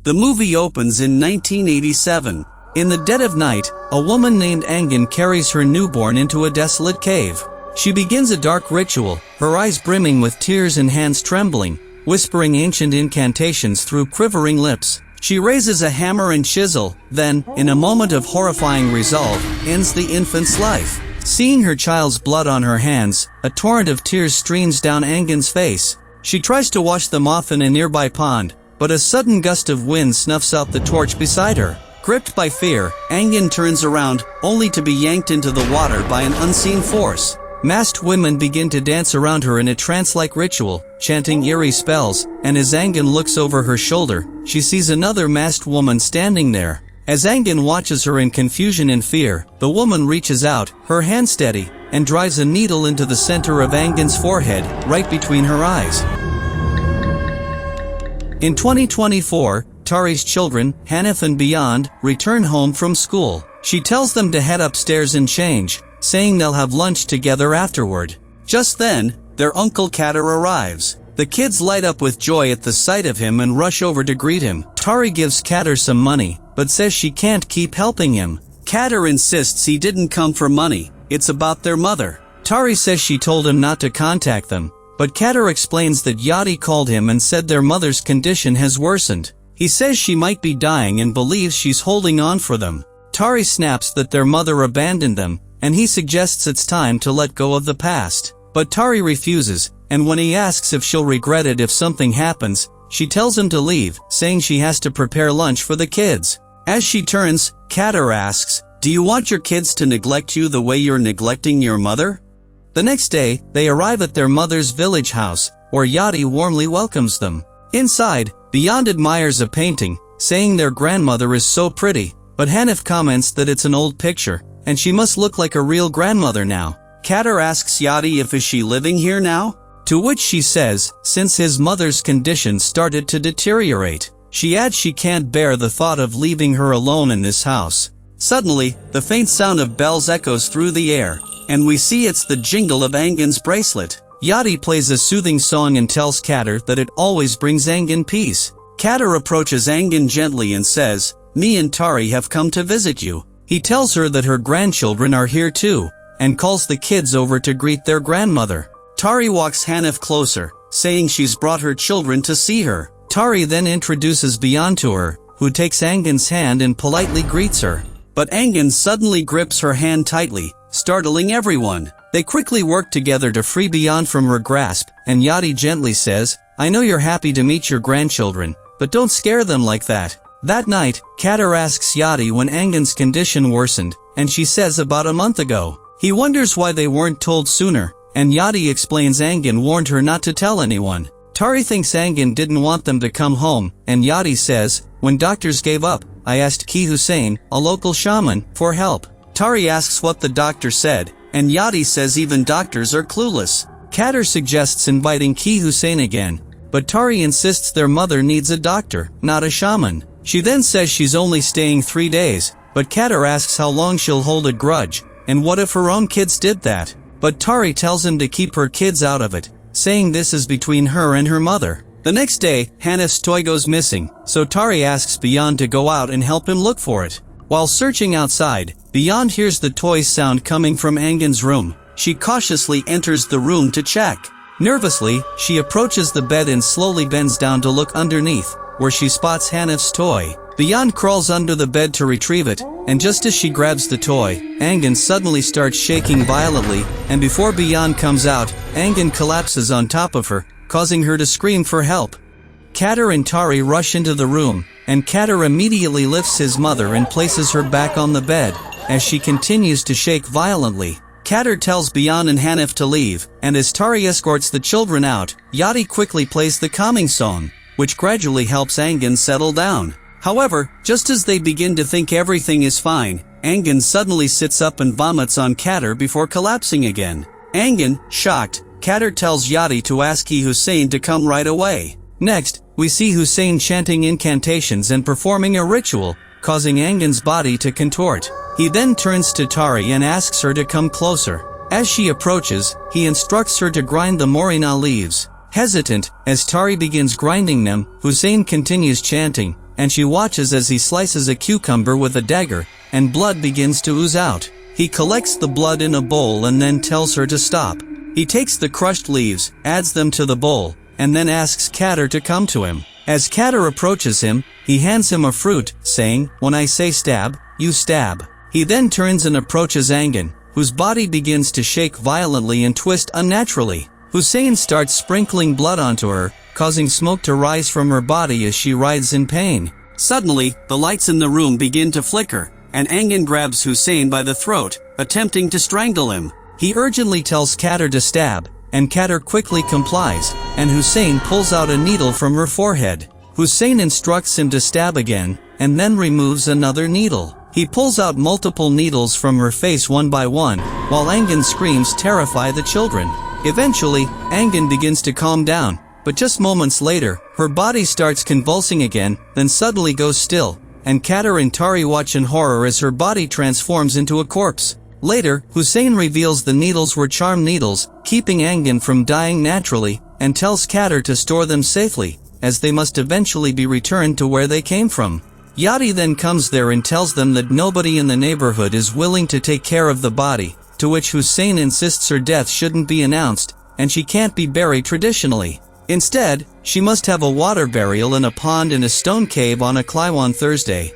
The movie opens in 1987. In the dead of night, a woman named Anggun carries her newborn into a desolate cave. She begins a dark ritual, her eyes brimming with tears and hands trembling, whispering ancient incantations through quivering lips. She raises a hammer and chisel, then, in a moment of horrifying resolve, ends the infant's life. Seeing her child's blood on her hands, a torrent of tears streams down Anggun's face. She tries to wash them off in a nearby pond, but a sudden gust of wind snuffs out the torch beside her. Gripped by fear, Anggun turns around, only to be yanked into the water by an unseen force. Masked women begin to dance around her in a trance-like ritual, chanting eerie spells, and as Anggun looks over her shoulder, she sees another masked woman standing there. As Anggun watches her in confusion and fear, the woman reaches out, her hand steady, and drives a needle into the center of Anggun's forehead, right between her eyes. In 2024, Tari's children, Hanif and Beyond, return home from school. She tells them to head upstairs and change, saying they'll have lunch together afterward. Just then, their uncle Kadar arrives. The kids light up with joy at the sight of him and rush over to greet him. Tari gives Kadar some money, but says she can't keep helping him. Kadar insists he didn't come for money, it's about their mother. Tari says she told him not to contact them, but Kadar explains that Yadi called him and said their mother's condition has worsened. He says she might be dying and believes she's holding on for them. Tari snaps that their mother abandoned them, and he suggests it's time to let go of the past. But Tari refuses, and when he asks if she'll regret it if something happens, she tells him to leave, saying she has to prepare lunch for the kids. As she turns, Kadar asks, "Do you want your kids to neglect you the way you're neglecting your mother?" The next day, they arrive at their mother's village house, where Yadi warmly welcomes them. Inside, Beyond admires a painting, saying their grandmother is so pretty, but Hanif comments that it's an old picture, and she must look like a real grandmother now. Kadar asks Yadi if is she living here now? To which she says, since his mother's condition started to deteriorate. She adds she can't bear the thought of leaving her alone in this house. Suddenly, the faint sound of bells echoes through the air, and we see it's the jingle of Anggun's bracelet. Yadi plays a soothing song and tells Kadar that it always brings Anggun peace. Kadar approaches Anggun gently and says, "Me and Tari have come to visit you." He tells her that her grandchildren are here too, and calls the kids over to greet their grandmother. Tari walks Hanif closer, saying she's brought her children to see her. Tari then introduces Beyond to her, who takes Anggun's hand and politely greets her. But Anggun suddenly grips her hand tightly, startling everyone. They quickly work together to free Beyond from her grasp, and Yadi gently says, "I know you're happy to meet your grandchildren, but don't scare them like that." That night, Kadar asks Yadi when Anggun's condition worsened, and she says about a month ago. He wonders why they weren't told sooner, and Yadi explains Anggun warned her not to tell anyone. Tari thinks Anggun didn't want them to come home, and Yadi says, "When doctors gave up, I asked Ki Hussein, a local shaman, for help." Tari asks what the doctor said, and Yadi says even doctors are clueless. Kadar suggests inviting Ki Hussein again, but Tari insists their mother needs a doctor, not a shaman. She then says she's only staying 3 days, but Kadar asks how long she'll hold a grudge, and what if her own kids did that? But Tari tells him to keep her kids out of it, saying this is between her and her mother. The next day, Hanif's toy goes missing, so Tari asks Beyond to go out and help him look for it. While searching outside, Beyond hears the toy's sound coming from Anggun's room. She cautiously enters the room to check. Nervously, she approaches the bed and slowly bends down to look underneath, where she spots Hanif's toy. Beyond crawls under the bed to retrieve it, and just as she grabs the toy, Anggun suddenly starts shaking violently, and before Beyond comes out, Anggun collapses on top of her, causing her to scream for help. Kadar and Tari rush into the room, and Kadar immediately lifts his mother and places her back on the bed, as she continues to shake violently. Kadar tells Beyond and Hanif to leave, and as Tari escorts the children out, Yadi quickly plays the calming song, which gradually helps Anggun settle down. However, just as they begin to think everything is fine, Anggun suddenly sits up and vomits on Kadar before collapsing again. Anggun, shocked, Kadar tells Yadi to ask Ki Hussein to come right away. Next, we see Hussein chanting incantations and performing a ritual, causing Anggun's body to contort. He then turns to Tari and asks her to come closer. As she approaches, he instructs her to grind the morina leaves. Hesitant, as Tari begins grinding them, Hussein continues chanting, and she watches as he slices a cucumber with a dagger, and blood begins to ooze out. He collects the blood in a bowl and then tells her to stop. He takes the crushed leaves, adds them to the bowl, and then asks Kadar to come to him. As Kadar approaches him, he hands him a fruit, saying, "When I say stab, you stab." He then turns and approaches Anggun, whose body begins to shake violently and twist unnaturally. Hussein starts sprinkling blood onto her, causing smoke to rise from her body as she writhes in pain. Suddenly, the lights in the room begin to flicker, and Anggun grabs Hussein by the throat, attempting to strangle him. He urgently tells Kadar to stab, and Kadar quickly complies, and Hussein pulls out a needle from her forehead. Hussein instructs him to stab again, and then removes another needle. He pulls out multiple needles from her face one by one, while Anggun screams terrify the children. Eventually, Anggun begins to calm down, but just moments later, her body starts convulsing again, then suddenly goes still, and Kadar and Tari watch in horror as her body transforms into a corpse. Later, Hussein reveals the needles were charm needles, keeping Anggun from dying naturally, and tells Kadar to store them safely, as they must eventually be returned to where they came from. Yadi then comes there and tells them that nobody in the neighborhood is willing to take care of the body, to which Hussein insists her death shouldn't be announced, and she can't be buried traditionally. Instead, she must have a water burial in a pond in a stone cave on a Kliwon Thursday.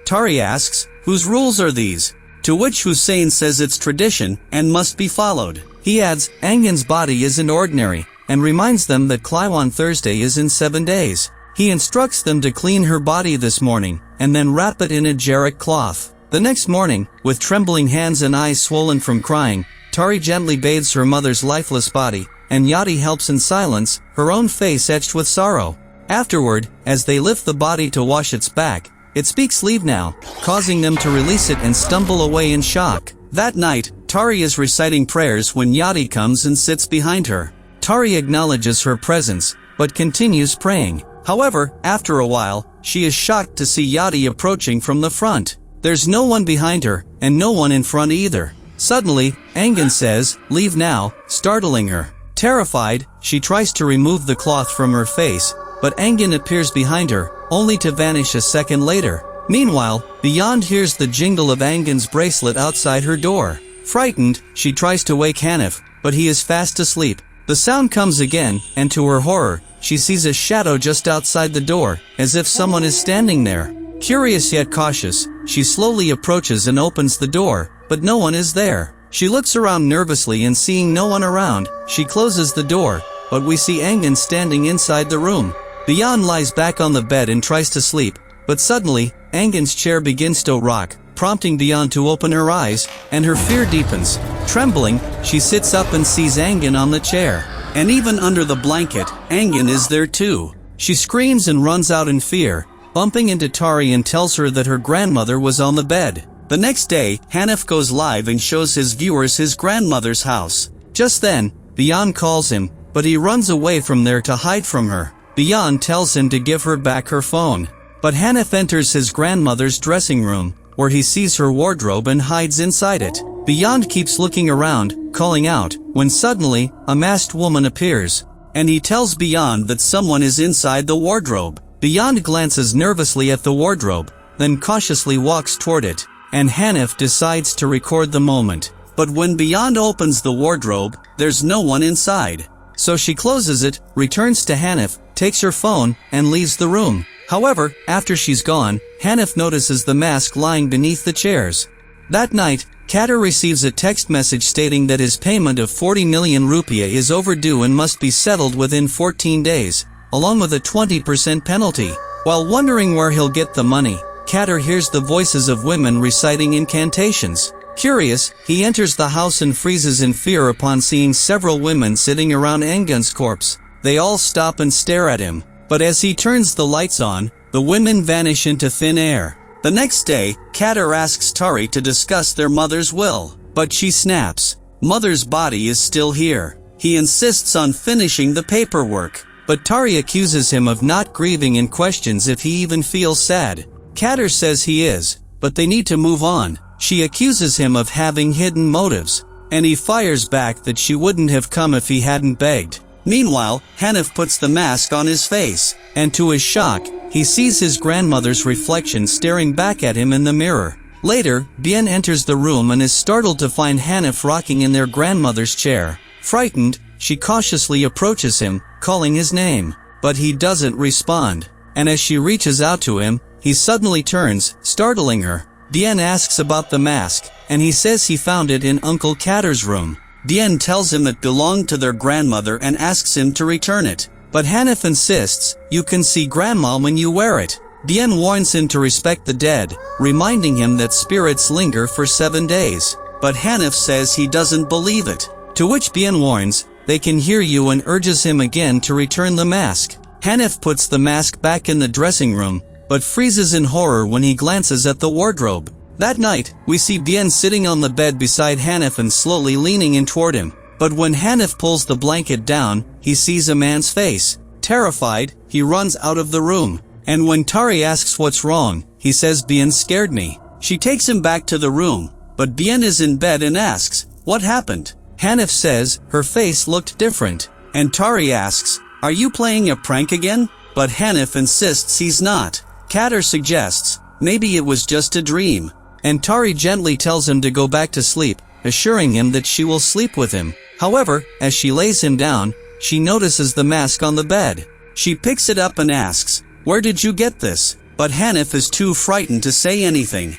Tari asks, "Whose rules are these?" To which Hussein says it's tradition and must be followed. He adds, Anggun's body isn't ordinary, and reminds them that Kliwon Thursday is in 7 days. He instructs them to clean her body this morning, and then wrap it in a jarrak cloth. The next morning, with trembling hands and eyes swollen from crying, Tari gently bathes her mother's lifeless body, and Yadi helps in silence, her own face etched with sorrow. Afterward, as they lift the body to wash its back, it speaks leave now, causing them to release it and stumble away in shock. That night, Tari is reciting prayers when Yadi comes and sits behind her. Tari acknowledges her presence, but continues praying. However, after a while, she is shocked to see Yadi approaching from the front. There's no one behind her, and no one in front either. Suddenly, Anggun says, "Leave now," startling her. Terrified, she tries to remove the cloth from her face, but Anggun appears behind her, only to vanish a second later. Meanwhile, Beyond hears the jingle of Anggun's bracelet outside her door. Frightened, she tries to wake Hanif, but he is fast asleep. The sound comes again, and to her horror, she sees a shadow just outside the door, as if someone is standing there. Curious yet cautious, she slowly approaches and opens the door, but no one is there. She looks around nervously and seeing no one around, she closes the door, but we see Anggun standing inside the room. Beyond lies back on the bed and tries to sleep, but suddenly, Anggun's chair begins to rock, prompting Beyond to open her eyes, and her fear deepens. Trembling, she sits up and sees Anggun on the chair. And even under the blanket, Anggun is there too. She screams and runs out in fear, bumping into Tari and tells her that her grandmother was on the bed. The next day, Hanif goes live and shows his viewers his grandmother's house. Just then, Beyond calls him, but he runs away from there to hide from her. Beyond tells him to give her back her phone. But Hanif enters his grandmother's dressing room, where he sees her wardrobe and hides inside it. Beyond keeps looking around, calling out, when suddenly, a masked woman appears, and he tells Beyond that someone is inside the wardrobe. Beyond glances nervously at the wardrobe, then cautiously walks toward it, and Hanif decides to record the moment. But when Beyond opens the wardrobe, there's no one inside. So she closes it, returns to Hanif, takes her phone, and leaves the room. However, after she's gone, Hanif notices the mask lying beneath the chairs. That night, Kadar receives a text message stating that his payment of 40 million rupiah is overdue and must be settled within 14 days, along with a 20% penalty. While wondering where he'll get the money, Kadar hears the voices of women reciting incantations. Curious, he enters the house and freezes in fear upon seeing several women sitting around Anggun's corpse. They all stop and stare at him, but as he turns the lights on, the women vanish into thin air. The next day, Kadar asks Tari to discuss their mother's will, but she snaps. Mother's body is still here. He insists on finishing the paperwork, but Tari accuses him of not grieving and questions if he even feels sad. Kadar says he is, but they need to move on. She accuses him of having hidden motives, and he fires back that she wouldn't have come if he hadn't begged. Meanwhile, Hanif puts the mask on his face, and to his shock, he sees his grandmother's reflection staring back at him in the mirror. Later, Bien enters the room and is startled to find Hanif rocking in their grandmother's chair. Frightened, she cautiously approaches him, calling his name, but he doesn't respond. And as she reaches out to him, he suddenly turns, startling her. Bien asks about the mask, and he says he found it in Uncle Kadar's room. Bien tells him it belonged to their grandmother and asks him to return it. But Hanif insists, "You can see grandma when you wear it." Bien warns him to respect the dead, reminding him that spirits linger for 7 days. But Hanif says he doesn't believe it. To which Bien warns, "They can hear you," and urges him again to return the mask. Hanif puts the mask back in the dressing room, but freezes in horror when he glances at the wardrobe. That night, we see Bien sitting on the bed beside Hanif and slowly leaning in toward him. But when Hanif pulls the blanket down, he sees a man's face. Terrified, he runs out of the room. And when Tari asks what's wrong, he says Bien scared me. She takes him back to the room, but Bien is in bed and asks, "What happened?" Hanif says her face looked different. And Tari asks, "Are you playing a prank again?" But Hanif insists he's not. Kadar suggests, maybe it was just a dream. And Tari gently tells him to go back to sleep, assuring him that she will sleep with him. However, as she lays him down, she notices the mask on the bed. She picks it up and asks, "Where did you get this?" But Hanif is too frightened to say anything.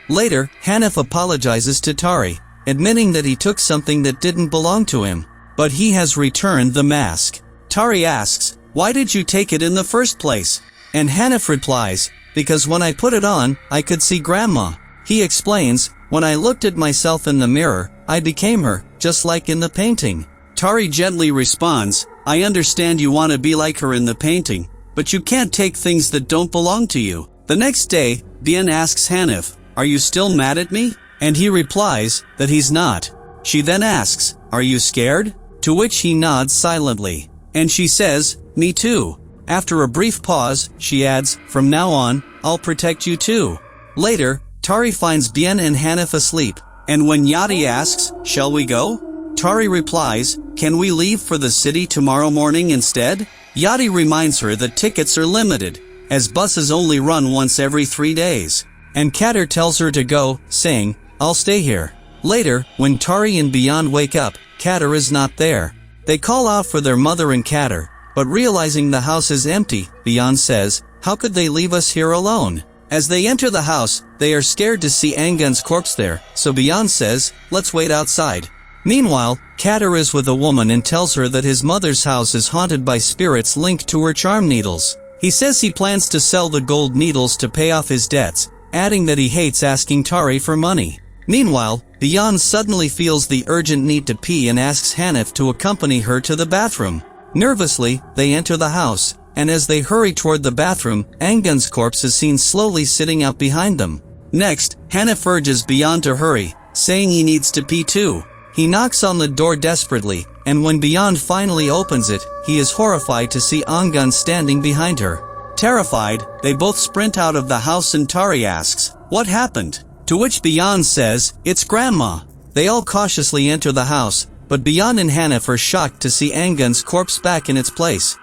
Later, Hanif apologizes to Tari, admitting that he took something that didn't belong to him. But he has returned the mask. Tari asks, "Why did you take it in the first place?" And Hanif replies, "Because when I put it on, I could see grandma." He explains, "When I looked at myself in the mirror, I became her, just like in the painting." Tari gently responds, "I understand you want to be like her in the painting, but you can't take things that don't belong to you." The next day, Bien asks Hanif, "Are you still mad at me?" And he replies that he's not. She then asks, "Are you scared?" To which he nods silently. And she says, "Me too." After a brief pause, she adds, "From now on, I'll protect you too." Later, Tari finds Bien and Hanif asleep, and when Yadi asks, "Shall we go?" Tari replies, "Can we leave for the city tomorrow morning instead?" Yadi reminds her that tickets are limited, as buses only run once every 3 days. And Kadar tells her to go, saying, "I'll stay here." Later, when Tari and Beyond wake up, Kadar is not there. They call out for their mother and Kadar, but realizing the house is empty, Beyond says, "How could they leave us here alone?" As they enter the house, they are scared to see Anggun's corpse there, so Beyond says, "Let's wait outside." Meanwhile, Kadar is with a woman and tells her that his mother's house is haunted by spirits linked to her charm needles. He says he plans to sell the gold needles to pay off his debts, adding that he hates asking Tari for money. Meanwhile, Beyond suddenly feels the urgent need to pee and asks Hanif to accompany her to the bathroom. Nervously, they enter the house, and as they hurry toward the bathroom, Anggun's corpse is seen slowly sitting out behind them. Next, Hanif urges Beyond to hurry, saying he needs to pee too. He knocks on the door desperately, and when Beyond finally opens it, he is horrified to see Anggun standing behind her. Terrified, they both sprint out of the house and Tari asks, "What happened?" To which Beyond says, "It's grandma." They all cautiously enter the house, but Beyond and Hanif are shocked to see Anggun's corpse back in its place.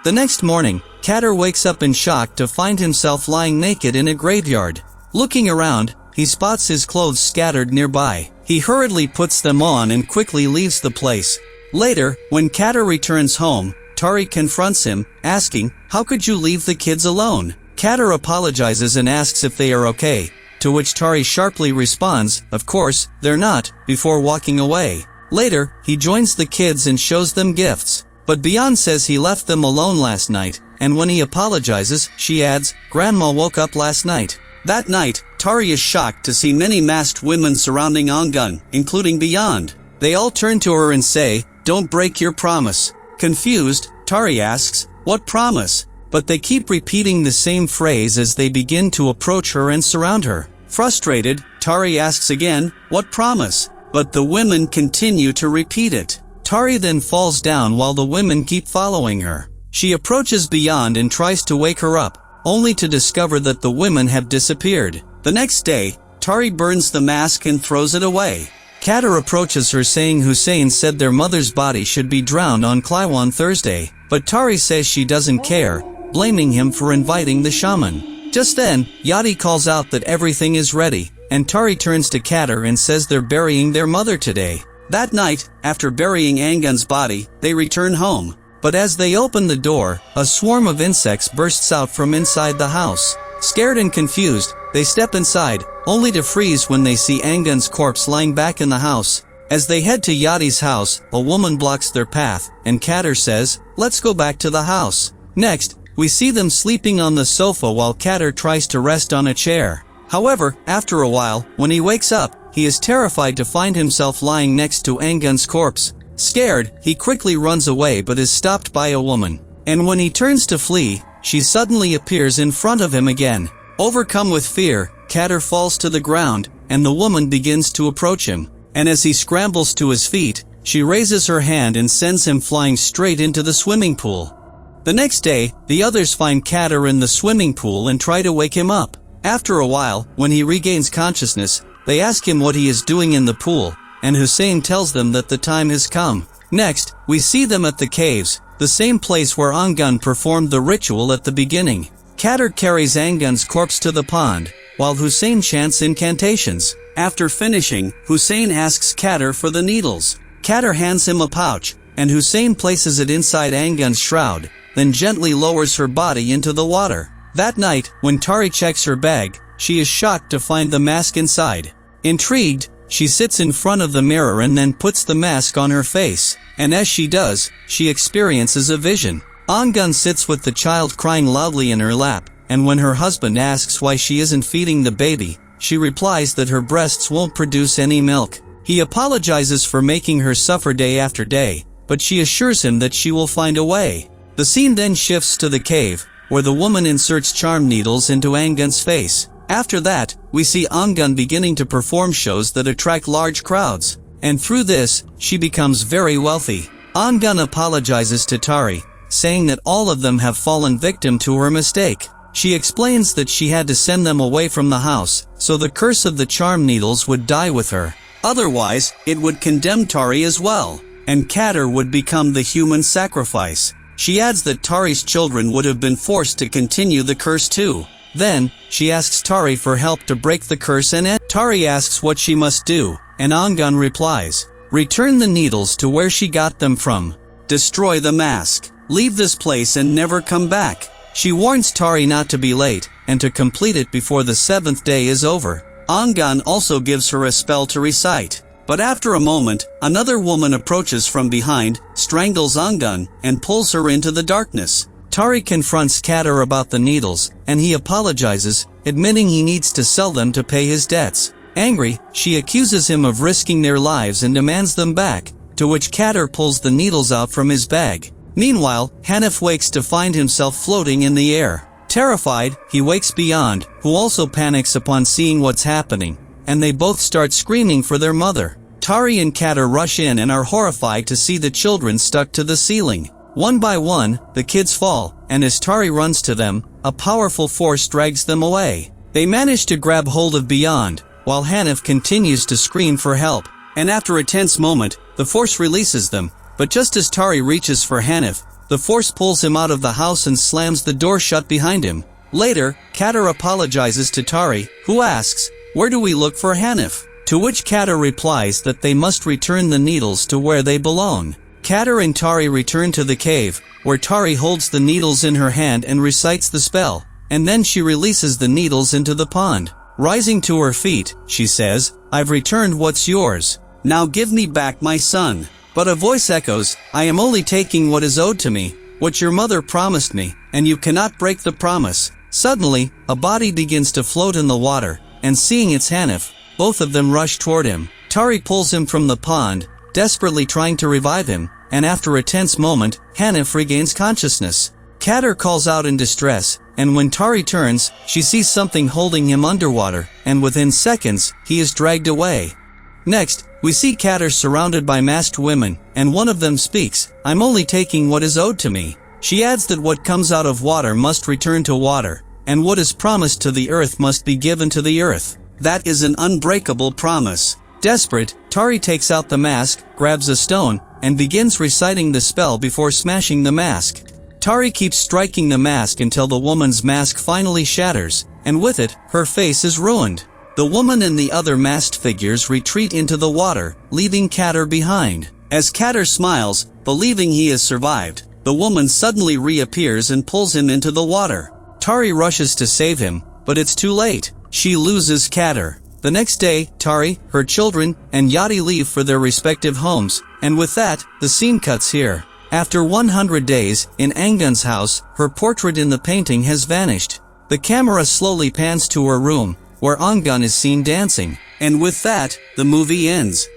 The next morning, Kadar wakes up in shock to find himself lying naked in a graveyard. Looking around, he spots his clothes scattered nearby. He hurriedly puts them on and quickly leaves the place. Later, when Kadar returns home, Tari confronts him, asking, "How could you leave the kids alone?" Kadar apologizes and asks if they are okay, to which Tari sharply responds, "Of course, they're not," before walking away. Later, he joins the kids and shows them gifts. But Beyond says he left them alone last night, and when he apologizes, she adds, "Grandma woke up last night." That night, Tari is shocked to see many masked women surrounding Anggun, including Beyond. They all turn to her and say, "Don't break your promise." Confused, Tari asks, "What promise?" But they keep repeating the same phrase as they begin to approach her and surround her. Frustrated, Tari asks again, "What promise?" But the women continue to repeat it. Tari then falls down while the women keep following her. She approaches Beyond and tries to wake her up, only to discover that the women have disappeared. The next day, Tari burns the mask and throws it away. Kadar approaches her saying Hussein said their mother's body should be drowned on Kliwon Thursday, but Tari says she doesn't care, blaming him for inviting the shaman. Just then, Yadi calls out that everything is ready, and Tari turns to Kadar and says they're burying their mother today. That night, after burying Anggun's body, they return home. But as they open the door, a swarm of insects bursts out from inside the house. Scared and confused, they step inside, only to freeze when they see Anggun's corpse lying back in the house. As they head to Yadi's house, a woman blocks their path, and Kadar says, "Let's go back to the house." Next, we see them sleeping on the sofa while Kadar tries to rest on a chair. However, after a while, when he wakes up, he is terrified to find himself lying next to Anggun's corpse. Scared, he quickly runs away but is stopped by a woman. And when he turns to flee, she suddenly appears in front of him again. Overcome with fear, Kadar falls to the ground, and the woman begins to approach him. And as he scrambles to his feet, she raises her hand and sends him flying straight into the swimming pool. The next day, the others find Kadar in the swimming pool and try to wake him up. After a while, when he regains consciousness, they ask him what he is doing in the pool, and Hussein tells them that the time has come. Next, we see them at the caves, the same place where Anggun performed the ritual at the beginning. Kadar carries Anggun's corpse to the pond, while Hussein chants incantations. After finishing, Hussein asks Kadar for the needles. Kadar hands him a pouch, and Hussein places it inside Anggun's shroud, then gently lowers her body into the water. That night, when Tari checks her bag, she is shocked to find the mask inside. Intrigued, she sits in front of the mirror and then puts the mask on her face, and as she does, she experiences a vision. Anggun sits with the child crying loudly in her lap, and when her husband asks why she isn't feeding the baby, she replies that her breasts won't produce any milk. He apologizes for making her suffer day after day, but she assures him that she will find a way. The scene then shifts to the cave, where the woman inserts charm needles into Anggun's face. After that, we see Anggun beginning to perform shows that attract large crowds, and through this, she becomes very wealthy. Anggun apologizes to Tari, saying that all of them have fallen victim to her mistake. She explains that she had to send them away from the house, so the curse of the charm needles would die with her. Otherwise, it would condemn Tari as well, and Kadar would become the human sacrifice. She adds that Tari's children would have been forced to continue the curse too. Then, she asks Tari for help to break the curse and end. Tari asks what she must do, and Anggun replies, "Return the needles to where she got them from. Destroy the mask. Leave this place and never come back." She warns Tari not to be late, and to complete it before the 7th day is over. Anggun also gives her a spell to recite. But after a moment, another woman approaches from behind, strangles Anggun, and pulls her into the darkness. Tari confronts Kadar about the needles, and he apologizes, admitting he needs to sell them to pay his debts. Angry, she accuses him of risking their lives and demands them back, to which Kadar pulls the needles out from his bag. Meanwhile, Hanif wakes to find himself floating in the air. Terrified, he wakes Beyond, who also panics upon seeing what's happening, and they both start screaming for their mother. Tari and Kadar rush in and are horrified to see the children stuck to the ceiling. One by one, the kids fall, and as Tari runs to them, a powerful force drags them away. They manage to grab hold of Beyond, while Hanif continues to scream for help. And after a tense moment, the force releases them, but just as Tari reaches for Hanif, the force pulls him out of the house and slams the door shut behind him. Later, Kadar apologizes to Tari, who asks, "Where do we look for Hanif?" To which Kadar replies that they must return the needles to where they belong. Kadar and Tari return to the cave, where Tari holds the needles in her hand and recites the spell, and then she releases the needles into the pond. Rising to her feet, she says, "I've returned what's yours. Now give me back my son." But a voice echoes, "I am only taking what is owed to me, what your mother promised me, and you cannot break the promise." Suddenly, a body begins to float in the water, and seeing it's Hanif, both of them rush toward him. Tari pulls him from the pond, desperately trying to revive him, and after a tense moment, Hanif regains consciousness. Kadar calls out in distress, and when Tari turns, she sees something holding him underwater, and within seconds, he is dragged away. Next, we see Kadar surrounded by masked women, and one of them speaks, "I'm only taking what is owed to me." She adds that what comes out of water must return to water, and what is promised to the earth must be given to the earth. That is an unbreakable promise. Desperate, Tari takes out the mask, grabs a stone, and begins reciting the spell before smashing the mask. Tari keeps striking the mask until the woman's mask finally shatters, and with it, her face is ruined. The woman and the other masked figures retreat into the water, leaving Kadar behind. As Kadar smiles, believing he has survived, the woman suddenly reappears and pulls him into the water. Tari rushes to save him, but it's too late. She loses Kadar. The next day, Tari, her children, and Yadi leave for their respective homes, and with that, the scene cuts here. After 100 days, in Anggun's house, her portrait in the painting has vanished. The camera slowly pans to her room, where Anggun is seen dancing. And with that, the movie ends.